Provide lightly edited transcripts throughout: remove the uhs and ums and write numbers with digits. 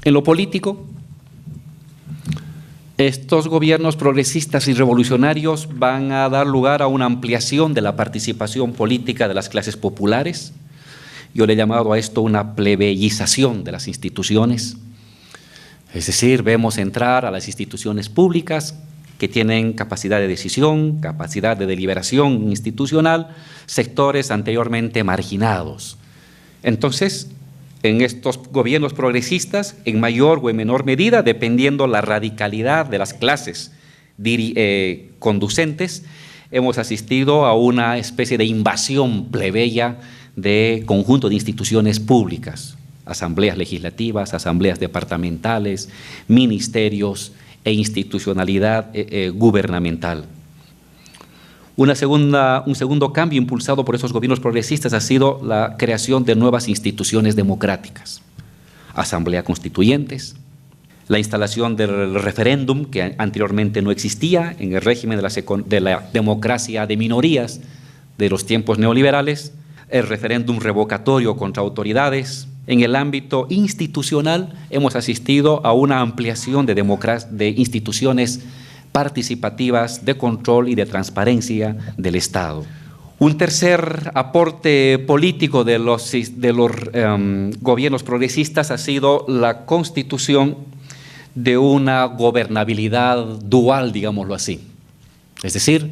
En lo político, estos gobiernos progresistas y revolucionarios van a dar lugar a una ampliación de la participación política de las clases populares. Yo le he llamado a esto una plebeyización de las instituciones. Es decir, vemos entrar a las instituciones públicas que tienen capacidad de decisión, capacidad de deliberación institucional, sectores anteriormente marginados. Entonces, en estos gobiernos progresistas, en mayor o en menor medida, dependiendo la radicalidad de las clases conducentes, hemos asistido a una especie de invasión plebeya de conjunto de instituciones públicas, asambleas legislativas, asambleas departamentales, ministerios e institucionalidad gubernamental. Un segundo cambio impulsado por esos gobiernos progresistas ha sido la creación de nuevas instituciones democráticas, asamblea constituyentes, la instalación del referéndum que anteriormente no existía en el régimen de la democracia de minorías de los tiempos neoliberales, el referéndum revocatorio contra autoridades. En el ámbito institucional hemos asistido a una ampliación de instituciones participativas, de control y de transparencia del Estado. Un tercer aporte político de los gobiernos progresistas ha sido la constitución de una gobernabilidad dual, digámoslo así. Es decir,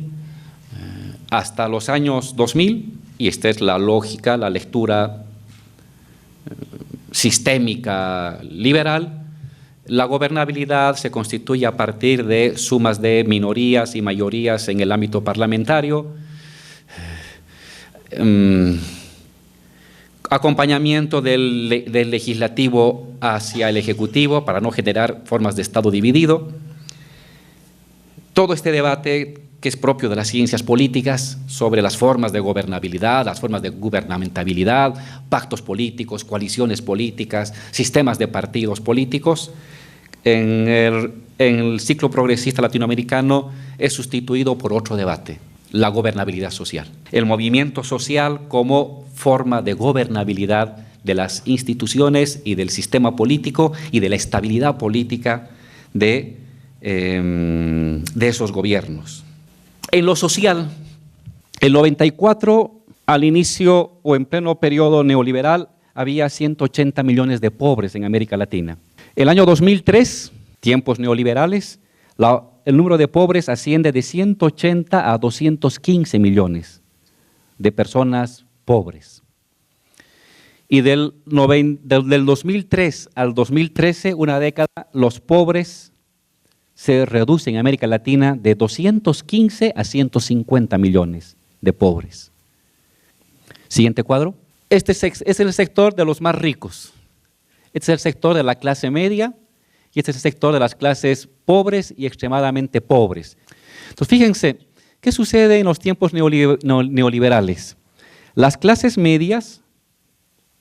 hasta los años 2000, y esta es la lógica, la lectura sistémica liberal, la gobernabilidad se constituye a partir de sumas de minorías y mayorías en el ámbito parlamentario, acompañamiento del legislativo hacia el ejecutivo para no generar formas de Estado dividido. Todo este debate que es propio de las ciencias políticas sobre las formas de gobernabilidad, las formas de gubernamentabilidad, pactos políticos, coaliciones políticas, sistemas de partidos políticos, en el ciclo progresista latinoamericano es sustituido por otro debate, la gobernabilidad social. El movimiento social como forma de gobernabilidad de las instituciones y del sistema político y de la estabilidad política de esos gobiernos. En lo social, el 94, al inicio o en pleno periodo neoliberal, había 180 millones de pobres en América Latina. El año 2003, tiempos neoliberales, el número de pobres asciende de 180 a 215 millones de personas pobres. Y del 2003 al 2013, una década, los pobres se reducen en América Latina de 215 a 150 millones de pobres. Siguiente cuadro. Este es el sector de los más ricos. Este es el sector de la clase media y este es el sector de las clases pobres y extremadamente pobres. Entonces, fíjense, ¿qué sucede en los tiempos neoliberales? Las clases medias,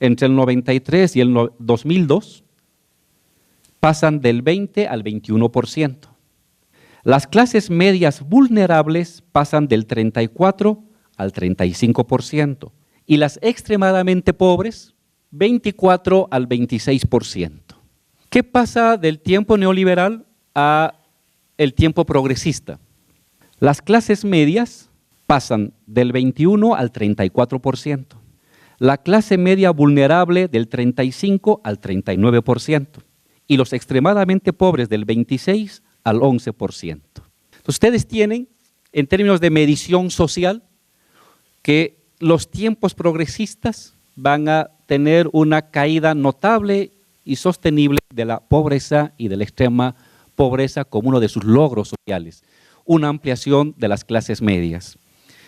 entre el 93 y el 2002, pasan del 20 al 21%. Las clases medias vulnerables pasan del 34 al 35%. Y las extremadamente pobres, 24 al 26%. ¿Qué pasa del tiempo neoliberal a el tiempo progresista? Las clases medias pasan del 21 al 34%. La clase media vulnerable del 35 al 39%. Y los extremadamente pobres del 26 al 11%. Entonces, ustedes tienen, en términos de medición social, que los tiempos progresistas van a tener una caída notable y sostenible de la pobreza y de la extrema pobreza como uno de sus logros sociales, una ampliación de las clases medias.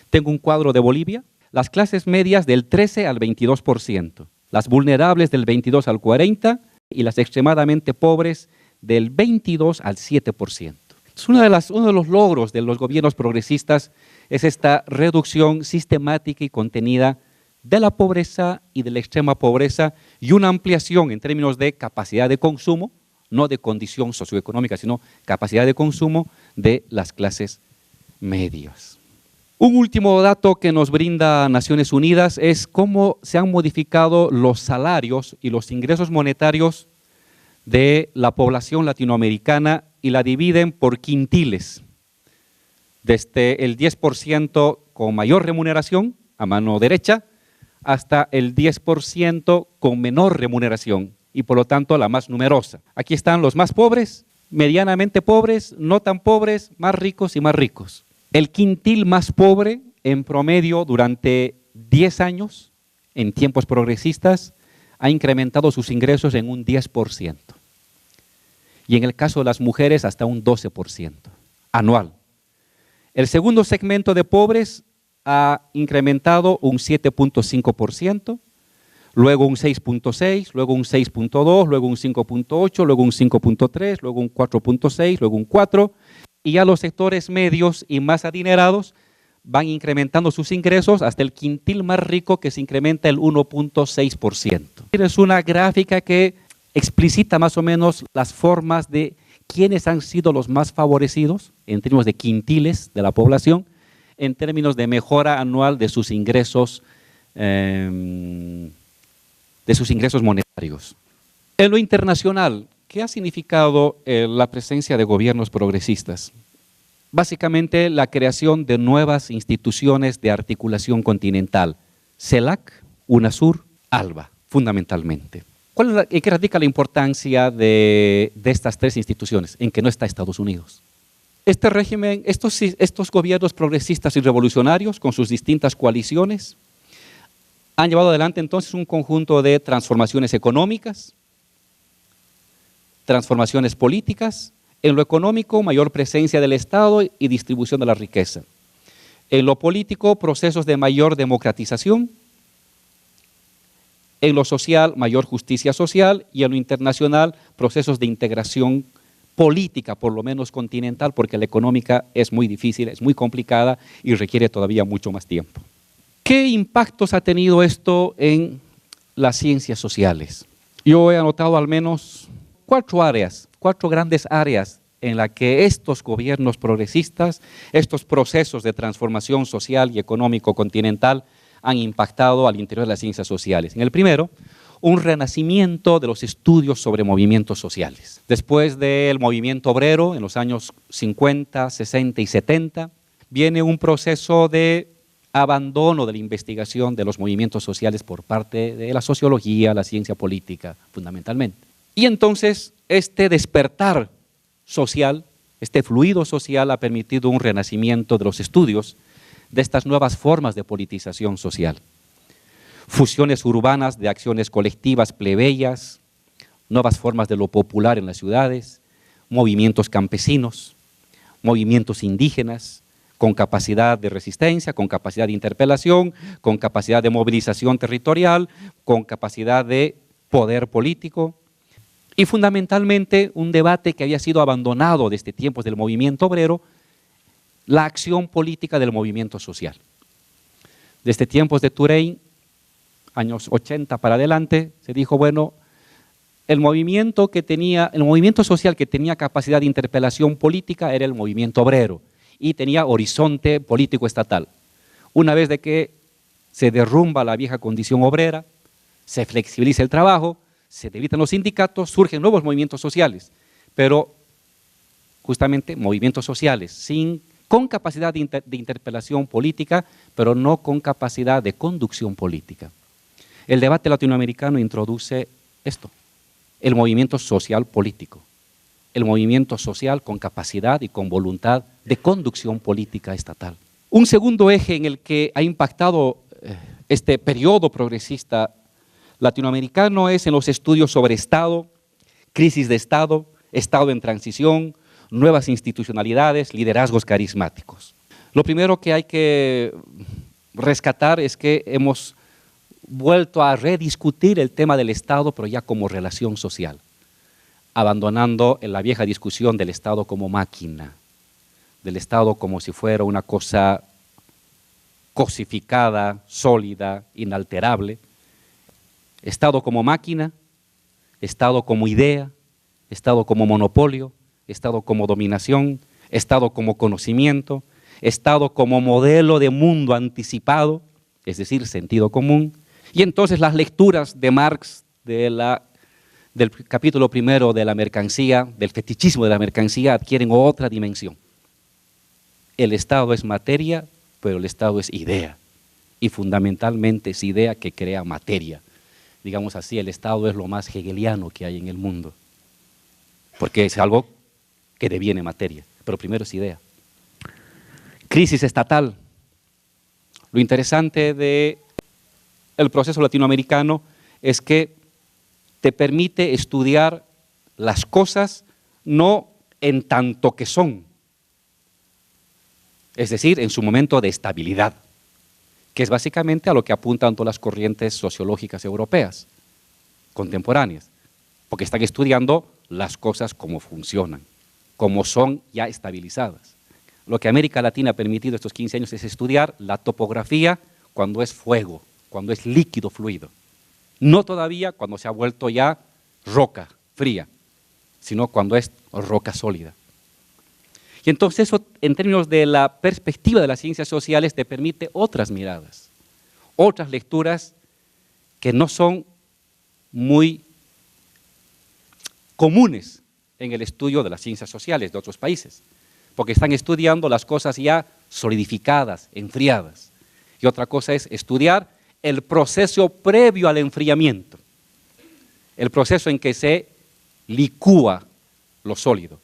Tengo un cuadro de Bolivia, las clases medias del 13 al 22%, las vulnerables del 22 al 40% y las extremadamente pobres del 22 al 7%. Uno de los logros de los gobiernos progresistas es esta reducción sistemática y contenida de la pobreza y de la extrema pobreza y una ampliación en términos de capacidad de consumo, no de condición socioeconómica, sino capacidad de consumo de las clases medias. Un último dato que nos brinda Naciones Unidas es cómo se han modificado los salarios y los ingresos monetarios de la población latinoamericana y la dividen por quintiles, desde el 10% con mayor remuneración, a mano derecha, hasta el 10% con menor remuneración y por lo tanto la más numerosa. Aquí están los más pobres, medianamente pobres, no tan pobres, más ricos y más ricos. El quintil más pobre, en promedio, durante 10 años, en tiempos progresistas, ha incrementado sus ingresos en un 10%. Y en el caso de las mujeres, hasta un 12% anual. El segundo segmento de pobres ha incrementado un 7.5%, luego un 6.6%, luego un 6.2%, luego un 5.8%, luego un 5.3%, luego un 4.6%, luego un 4%, y ya los sectores medios y más adinerados van incrementando sus ingresos hasta el quintil más rico, que se incrementa el 1.6%. Es una gráfica que explicita más o menos las formas de quiénes han sido los más favorecidos en términos de quintiles de la población, en términos de mejora anual de sus ingresos monetarios. En lo internacional, ¿qué ha significado la presencia de gobiernos progresistas? Básicamente la creación de nuevas instituciones de articulación continental, CELAC, UNASUR, ALBA, fundamentalmente. ¿En qué radica la importancia de estas tres instituciones? En que no está Estados Unidos. Este régimen, estos gobiernos progresistas y revolucionarios, con sus distintas coaliciones, han llevado adelante entonces un conjunto de transformaciones económicas, transformaciones políticas. En lo económico, mayor presencia del Estado y distribución de la riqueza. En lo político, procesos de mayor democratización. En lo social, mayor justicia social. Y en lo internacional, procesos de integración política, por lo menos continental, porque la económica es muy difícil, es muy complicada y requiere todavía mucho más tiempo. ¿Qué impactos ha tenido esto en las ciencias sociales? Yo he anotado al menos 4 grandes áreas en las que estos gobiernos progresistas, estos procesos de transformación social y económico continental han impactado al interior de las ciencias sociales. En el primero, un renacimiento de los estudios sobre movimientos sociales. Después del movimiento obrero, en los años 50, 60 y 70, viene un proceso de abandono de la investigación de los movimientos sociales por parte de la sociología, la ciencia política, fundamentalmente. Y entonces este despertar social, este fluido social ha permitido un renacimiento de los estudios de estas nuevas formas de politización social. Fusiones urbanas de acciones colectivas plebeyas, nuevas formas de lo popular en las ciudades, movimientos campesinos, movimientos indígenas, con capacidad de resistencia, con capacidad de interpelación, con capacidad de movilización territorial, con capacidad de poder político. Y fundamentalmente un debate que había sido abandonado desde tiempos del movimiento obrero, la acción política del movimiento social. Desde tiempos de Touraine, años 80 para adelante, se dijo, bueno, el movimiento social que tenía capacidad de interpelación política era el movimiento obrero y tenía horizonte político estatal. Una vez de que se derrumba la vieja condición obrera, se flexibiliza el trabajo, se debilitan los sindicatos, surgen nuevos movimientos sociales, pero justamente movimientos sociales con capacidad de interpelación política, pero no con capacidad de conducción política. El debate latinoamericano introduce esto, el movimiento social político, el movimiento social con capacidad y con voluntad de conducción política estatal. Un segundo eje en el que ha impactado este periodo progresista latinoamericano es en los estudios sobre Estado, crisis de Estado, Estado en transición, nuevas institucionalidades, liderazgos carismáticos. Lo primero que hay que rescatar es que hemos vuelto a rediscutir el tema del Estado, pero ya como relación social, abandonando la vieja discusión del Estado como máquina, del Estado como si fuera una cosa cosificada, sólida, inalterable. Estado como máquina, Estado como idea, Estado como monopolio, Estado como dominación, Estado como conocimiento, Estado como modelo de mundo anticipado, es decir, sentido común. Y entonces las lecturas de Marx de la del capítulo primero de la mercancía, del fetichismo de la mercancía, adquieren otra dimensión. El Estado es materia, pero el Estado es idea. Y fundamentalmente es idea que crea materia. Digamos así, el Estado es lo más hegeliano que hay en el mundo, porque es algo que deviene materia, pero primero es idea. Crisis estatal. Lo interesante del proceso latinoamericano es que te permite estudiar las cosas no en tanto que son, es decir, en su momento de estabilidad, que es básicamente a lo que apuntan todas las corrientes sociológicas europeas contemporáneas, porque están estudiando las cosas como funcionan, como son ya estabilizadas. Lo que América Latina ha permitido estos 15 años es estudiar la topografía cuando es fuego, cuando es líquido fluido. No todavía cuando se ha vuelto ya roca fría, sino cuando es roca sólida. Y entonces eso, en términos de la perspectiva de las ciencias sociales, te permite otras miradas, otras lecturas que no son muy comunes en el estudio de las ciencias sociales de otros países, porque están estudiando las cosas ya solidificadas, enfriadas. Y otra cosa es estudiar el proceso previo al enfriamiento, el proceso en que se licúa lo sólido.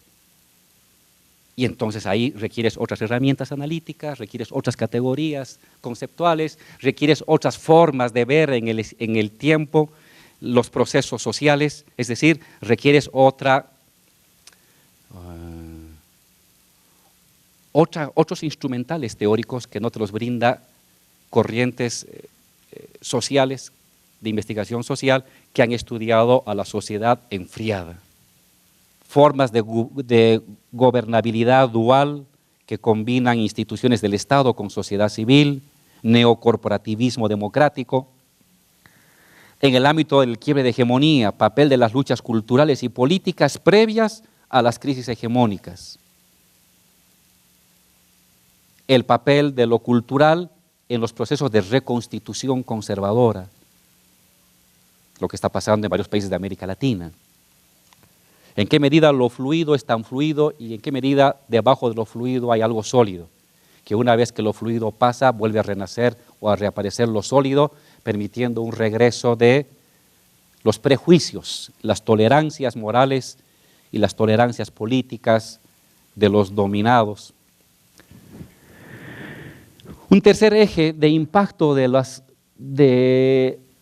Y entonces ahí requieres otras herramientas analíticas, requieres otras categorías conceptuales, requieres otras formas de ver en el tiempo los procesos sociales, es decir, requieres otros instrumentales teóricos que no te los brinda corrientes sociales, de investigación social, que han estudiado a la sociedad enfriada. Formas de gobernabilidad dual que combinan instituciones del Estado con sociedad civil, neocorporativismo democrático. En el ámbito del quiebre de hegemonía, papel de las luchas culturales y políticas previas a las crisis hegemónicas. El papel de lo cultural en los procesos de reconstitución conservadora, lo que está pasando en varios países de América Latina. ¿En qué medida lo fluido es tan fluido y en qué medida debajo de lo fluido hay algo sólido? Que una vez que lo fluido pasa, vuelve a renacer o a reaparecer lo sólido, permitiendo un regreso de los prejuicios, las tolerancias morales y las tolerancias políticas de los dominados. Un tercer eje de impacto de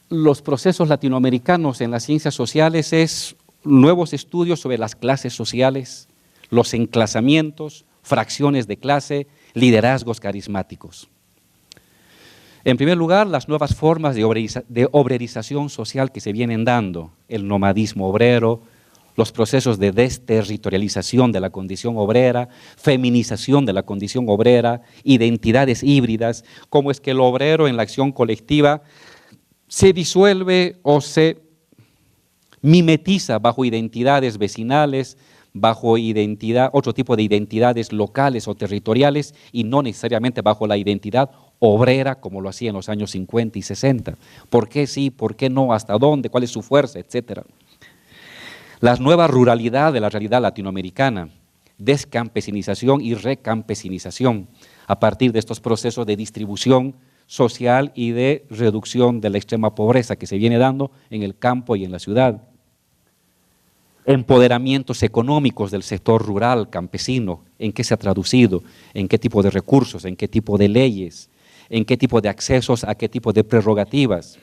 los procesos latinoamericanos en las ciencias sociales es nuevos estudios sobre las clases sociales, los enclasamientos, fracciones de clase, liderazgos carismáticos. En primer lugar, las nuevas formas de obrerización social que se vienen dando, el nomadismo obrero, los procesos de desterritorialización de la condición obrera, feminización de la condición obrera, identidades híbridas, cómo es que el obrero en la acción colectiva se disuelve o se mimetiza bajo identidades vecinales, bajo otro tipo de identidades locales o territoriales y no necesariamente bajo la identidad obrera como lo hacía en los años 50 y 60. ¿Por qué sí? ¿Por qué no? ¿Hasta dónde? ¿Cuál es su fuerza? Etcétera. La nueva ruralidad de la realidad latinoamericana, descampesinización y recampesinización a partir de estos procesos de distribución social y de reducción de la extrema pobreza que se viene dando en el campo y en la ciudad. Empoderamientos económicos del sector rural, campesino, ¿en qué se ha traducido? ¿En qué tipo de recursos? ¿En qué tipo de leyes? ¿En qué tipo de accesos? ¿A qué tipo de prerrogativas?